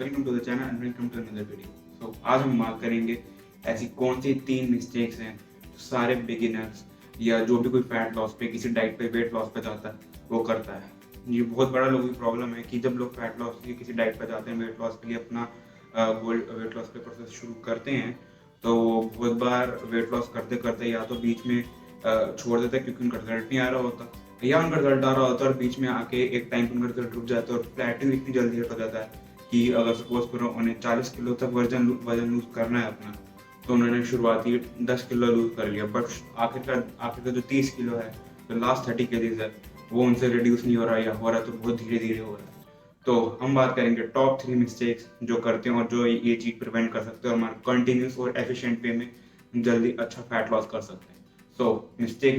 Welcome to the channel and welcome to another video. आज हम बात करेंगे ऐसी कौन सी 3 मिस्टेक्स हैं जो सारे बिगिनर्स या जो भी कोई फैट लॉस पे किसी डाइट पे वेट लॉस पे जाता है वो करता है। ये बहुत बड़ा लोगों की प्रॉब्लम है कि जब लोग फैट लॉस की किसी डाइट पे जाते हैं, वेट लॉस के लिए अपना गोल वेट लॉस पे प्रोसेस शुरू करते हैं, तो वो बहुत बार वेट लॉस करते करते या तो बीच में छोड़ देते हैं क्योंकि उनका रिजल्ट नहीं आ रहा होता, या उनका रिजल्ट आ रहा होता है और बीच में आके एक टाइम पर उनका रिजल्ट रुक जाता है और प्लेटिंग इतनी जल्दी हट हो जाता है कि अगर सपोज करो उन्हें 40 किलो तक वजन लूज करना है अपना, तो उन्होंने शुरुआती 10 किलो लूज कर लिया, बट आखिर का जो 30 किलो है, जो लास्ट 30 केजीज है, वो उनसे रिड्यूस नहीं हो रहा, या हो रहा तो बहुत धीरे धीरे हो रहा है। तो हम बात करेंगे टॉप 3 मिस्टेक्स जो करते हैं और जो ये चीज़ प्रिवेंट कर सकते हैं और हमारे कंटिन्यूस और एफिशिएंट वे में जल्दी अच्छा फैट लॉस कर सकते हैं। मिस्टेक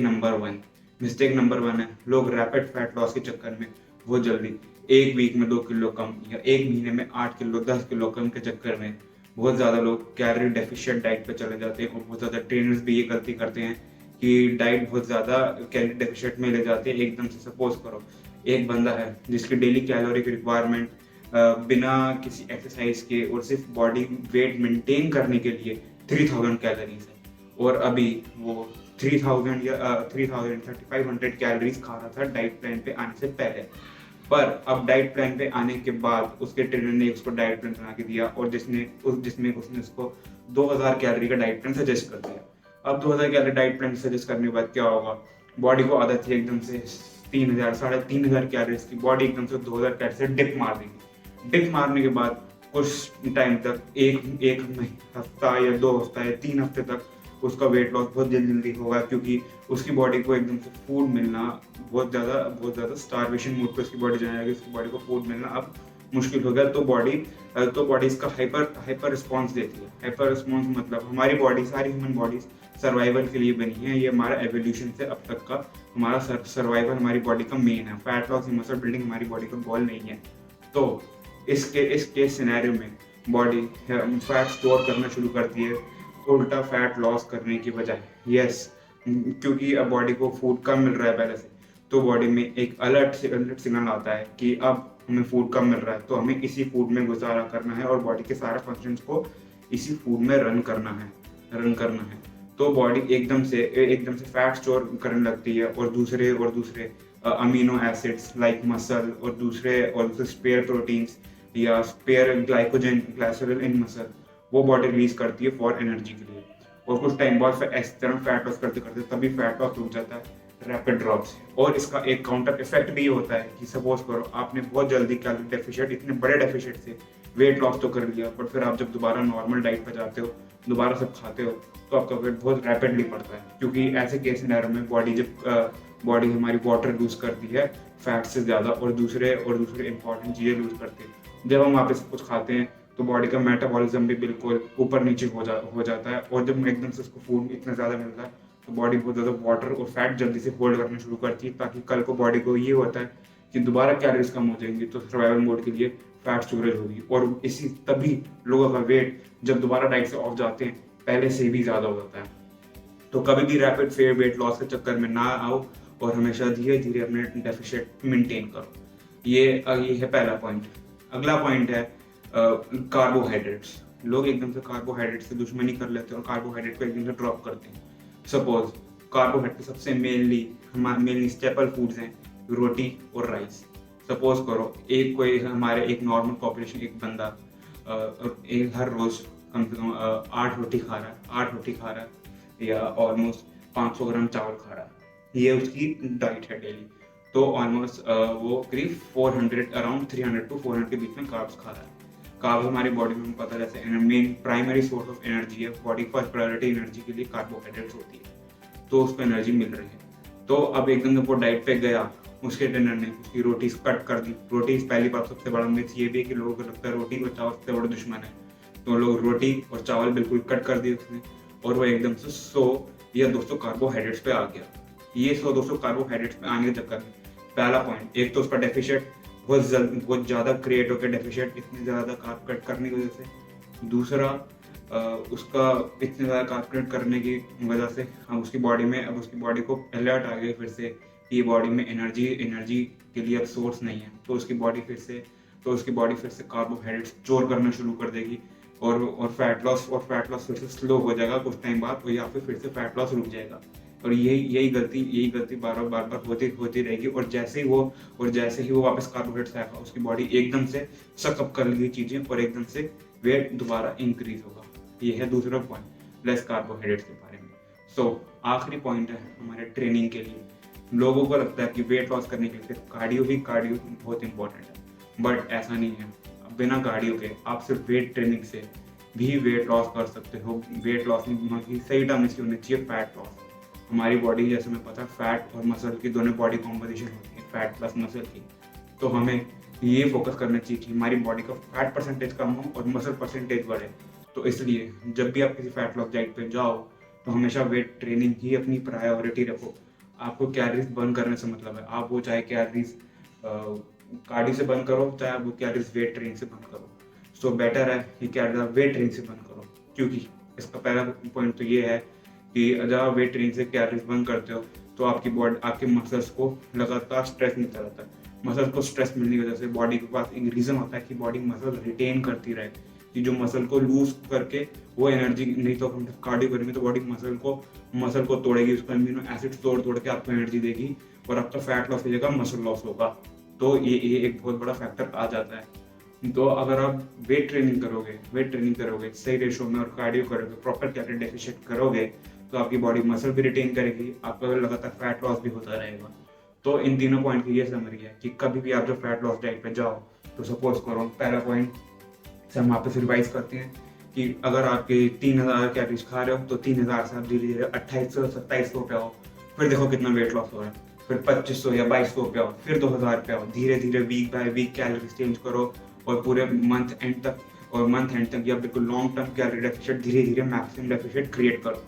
नंबर वन है, लोग रैपिड फैट लॉस के चक्कर में बहुत जल्दी एक वीक में 2 किलो कम या एक महीने में 8 किलो 10 किलो कम के चक्कर में बहुत ज़्यादा लोग कैलोरी डेफिशिएंट डाइट पे चले जाते हैं, और बहुत ज़्यादा ट्रेनर्स भी ये गलती करते हैं कि डाइट बहुत ज़्यादा कैलोरी डेफिशिएंट में ले जाते हैं एकदम से। सपोज करो एक बंदा है जिसकी डेली कैलोरी की रिक्वायरमेंट बिना किसी एक्सरसाइज के और सिर्फ बॉडी वेट मेंटेन करने के लिए 3000 कैलोरीज है, और अभी वो 3000 या 3500 कैलोरीज खा रहा था डाइट प्लान पे आने से पहले। पर अब डाइट प्लान पे आने के बाद उसके ट्रेनर ने उसको डाइट प्लान बना के दिया, और जिसमें उसने उसको 2000 कैलोरी का डाइट प्लान सजेस्ट कर दिया। अब 2000 कैलोरी डाइट प्लान सजेस्ट करने के बाद क्या होगा, बॉडी को आदत थी एकदम से 3000 3500 कैलोरीज की, बॉडी एकदम से 2000 कैलोरी से डिप मार देगी। डिप मारने के बाद कुछ टाइम तक एक हफ्ता या 2 हफ्ता या 3 हफ्ते तक उसका वेट लॉस बहुत जल्दी होगा, क्योंकि उसकी बॉडी को एकदम से फूड मिलना बहुत ज़्यादा स्टारवेशन मूड पे उसकी बॉडी जाएगी, उसकी बॉडी को फूड मिलना अब मुश्किल हो गया। तो बॉडी इसका हाइपर रिस्पॉन्स देती है। हाइपर रिस्पॉन्स मतलब हमारी बॉडी, सारी ह्यूमन बॉडीज सर्वाइवल के लिए बनी है। ये हमारा एवोल्यूशन से अब तक का हमारा सर्वाइवल हमारी बॉडी का मेन है। फैट लॉस मसल बिल्डिंग हमारी बॉडी का गोल नहीं है। तो इस केस सिनेरियो में बॉडी फैट स्टोर करना शुरू करती है उल्टा फैट लॉस करने की बजाय। यस, क्योंकि अब बॉडी को फूड कम मिल रहा है पहले से, तो बॉडी में एक अलर्ट सिग्नल आता है कि अब हमें फूड कम मिल रहा है, तो हमें इसी फूड में गुजारा करना है और बॉडी के सारे फंक्शंस को इसी फूड में रन करना है। तो बॉडी एकदम से फैट स्टोर करने लगती है, और दूसरे अमीनो एसिड्स लाइक मसल और दूसरे स्पेयर प्रोटीन्स या स्पेयर ग्लाइकोजन इन मसल वो बॉडी रिलीज करती है फॉर एनर्जी के लिए। और कुछ टाइम बाद इस तरह फैट लॉस करते करते तभी फैट लॉस रुक जाता है रैपिड ड्रॉप से। और इसका एक काउंटर इफेक्ट भी होता है कि सपोज करो आपने बहुत जल्दी कैलोरी डेफिशिएंट, इतने बड़े डेफिशिएंट से वेट लॉस तो कर लिया, बट फिर आप जब दोबारा नॉर्मल डाइट पर जाते हो, दोबारा सब खाते हो, तो आपका वेट बहुत रैपिडली बढ़ता है, क्योंकि ऐसे केस सिनेरियो में बॉडी हमारी वाटर लूज करती है फैट से ज़्यादा, और दूसरे इंपॉर्टेंट चीज़ें लूज करती है। जब हम वापस कुछ खाते हैं तो बॉडी का मेटाबॉलिज्म भी बिल्कुल ऊपर नीचे हो जाता है, और जब एकदम से उसको फूड इतना ज़्यादा मिलता है तो बॉडी बहुत ज़्यादा वाटर और फैट जल्दी से होल्ड करना शुरू करती है, ताकि कल को बॉडी को ये होता है कि दोबारा कैलोरीज कम हो जाएंगी, तो सर्वाइवल मोड के लिए फैट स्टोरेज होगी, और तभी लोगों का वेट जब दोबारा डाइट से ऑफ जाते हैं पहले से भी ज़्यादा हो जाता है। तो कभी भी रैपिड फेयर वेट लॉस के चक्कर में ना आओ, और हमेशा धीरे धीरे अपने डेफिशिएंट मेंटेन करो। ये है पहला पॉइंट। अगला पॉइंट है कार्बोहाइड्रेट्स। लोग एकदम से कार्बोहाइड्रेट से दुश्मनी कर लेते हैं और कार्बोहाइड्रेट को एकदम से ड्रॉप करते हैं। सपोज कार्बोहाइड्रेट सबसे मेनली स्टेपल फूड्स हैं रोटी और राइस। सपोज करो एक नॉर्मल पॉपुलेशन, एक बंदा हर रोज कम से कम 8 रोटी खा रहा है या ऑलमोस्ट 500 ग्राम चावल खा रहा है, ये उसकी डाइट है डेली। तो ऑलमोस्ट वो करीब 400 अराउंड 300 to 400 के बीच में कार्ब्स खा रहा है। कार्ब्स हमारी बॉडी में पता है जैसे main primary source of energy है। बॉडी फर्स्ट प्रायोरिटी एनर्जी के लिए कार्बोहाइड्रेट्स होती है, तो उसको एनर्जी मिल रही है। तो अब एकदम जब वो डाइट पे गया, उसके ट्रेनर ने उसकी रोटीज कट कर दी। रोटीज पहली बात सबसे बड़ा मिथ ये भी है कि लोगों को लगता है रोटी और चावल सबसे बड़ा दुश्मन है, तो लोग रोटी और चावल बिल्कुल कट कर दिए उसने, और वो एकदम से 100 या 200 कार्बोहाइड्रेट्स पे आ गया। ये 100-200 कार्बोहाइड्रेट्स पे आने के चक्कर में पहला पॉइंट, एक तो उसका डेफिशिएंट बहुत ज़्यादा क्रिएट होकर डेफिशिएंट इतने ज़्यादा कार्ब कट करने की वजह से। दूसरा उसका इतने ज़्यादा कार्ब कट करने की वजह से उसकी बॉडी को अलर्ट आ गया फिर से कि बॉडी में एनर्जी के लिए अब सोर्स नहीं है, तो उसकी बॉडी फिर से तो उसकी बॉडी फिर से कार्बोहाइड्रेट स्टोर करना शुरू कर देगी और फैट लॉस फिर से स्लो हो जाएगा कुछ टाइम बाद, और या फिर से फैट लॉस रुक जाएगा। और यही गलती बार बार होती रहेगी। और जैसे ही वो वापस कार्बोहाइड्रेट्स आएगा, उसकी बॉडी एकदम से सकअप कर लेगी चीजें और एकदम से वेट दोबारा इंक्रीज होगा। ये है दूसरा पॉइंट लेस कार्बोहाइड्रेट्स के बारे में। सो आखिरी पॉइंट है हमारे ट्रेनिंग के लिए। लोगों को लगता है कि वेट लॉस करने के लिए सिर्फ कार्डियो बहुत इंपॉर्टेंट है, बट ऐसा नहीं है। बिना कार्डियो के आप सिर्फ वेट ट्रेनिंग से भी वेट लॉस कर सकते हो। वेट लॉस की सही टर्म इसकी होनी चाहिए फैट लॉस। हमारी बॉडी जैसे हमें पता है फैट और मसल की दोनों बॉडी कॉम्पोजिशन होती है, फैट प्लस मसल की। तो हमें ये फोकस करना चाहिए कि हमारी बॉडी का फैट परसेंटेज कम हो और मसल परसेंटेज बढ़े। तो इसलिए जब भी आप किसी फैट लॉस डाइट पे जाओ तो हमेशा वेट ट्रेनिंग ही अपनी प्रायोरिटी रखो। आपको कैलोरीज बर्न करने से मतलब है, आप वो चाहे कैलोरीज कार्डियो से बर्न करो, चाहे आप वो कैलोरीज वेट ट्रेनिंग से बर्न करो। सो बेटर है कि कैलोरीज वेट ट्रेनिंग से बर्न करो, क्योंकि इसका पहला पॉइंट तो ये है कि जब आप वेट ट्रेनिंग से कैलोरीज बर्न करते हो तो आपकी बॉडी, आपके मसल्स को लगातार स्ट्रेस मिलता रहता है। मसल को स्ट्रेस मिलने की वजह से बॉडी के पास एक रीजन होता है कि बॉडी मसल रिटेन करती रहे, कि जो मसल को लूज करके वो एनर्जी, नहीं तो हम कार्डियो करेंगे तो बॉडी मसल को तोड़ेगी, उसको अमीनो एसिड तोड़ के आपको एनर्जी देगी और आपका फैट लॉस हो जाएगा, मसल लॉस होगा। तो ये एक बहुत बड़ा फैक्टर आ जाता है। तो अगर आप वेट ट्रेनिंग करोगे सही रेशो में और कार्डियो करोगे, प्रॉपर कैलोरी डेफिशिएंट करोगे, तो आपकी बॉडी मसल भी रिटेन करेगी, आपका लगातार फैट लॉस भी होता रहेगा। तो इन तीनों पॉइंट की ये समरी है कि कभी भी आप जब फैट लॉस डाइट पे जाओ तो सपोज करो पहला पॉइंट से हम वापस रिवाइज करते हैं कि अगर आपके 3000 कैलोरीज खा रहे हो तो 3000 से आप धीरे धीरे 2800-2700 पे आओ, फिर देखो कितना वेट लॉस हो रहा है, फिर 2500 या 2200 पे आओ, फिर 2000 पे आओ। धीरे धीरे week by week calories change करो और पूरे मंथ एंड तक या बिल्कुल लॉन्ग टर्म कैलोरी डेफिशिएंट धीरे धीरे मैक्सिमम डेफिशिएंट क्रिएट करो।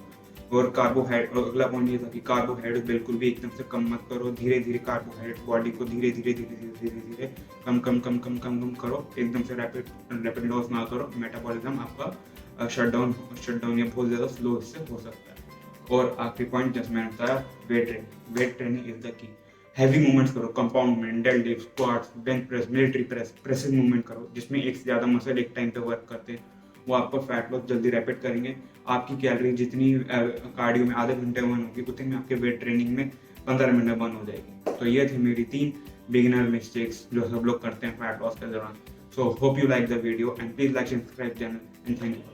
और कार्बोहाइड्रेट, अगला पॉइंट ये था कि कार्बोहाइड्रेट बिल्कुल भी एकदम से कम मत करो, धीरे धीरे कार्बोहाइड्रेट बॉडी को धीरे धीरे कम करो, एकदम से रैपिड लॉस ना करो। मेटाबॉलिज्म आपका शटडाउन या बहुत ज़्यादा स्लो इससे हो सकता है। और आखिरी पॉइंट जैसे मैंने बताया, weight training is the key. Heavy movements करो, compound movement, deadlift, squats, bench press, military press, प्रेसिव मूवमेंट करो जिसमें एक से ज़्यादा मसल एक टाइम पे वर्क करते हैं। वो आपका फैट लॉस जल्दी रैपिड करेंगे। आपकी कैलोरी जितनी कार्डियो में आधे घंटे बर्न होगी उतनी में आपके वेट ट्रेनिंग में 15 मिनट में बर्न हो जाएगी। तो ये थी मेरी 3 बिगिनर मिस्टेक्स जो सब लोग करते हैं फैट लॉस के दौरान। So hope you like the video and please like and subscribe channel and thank you.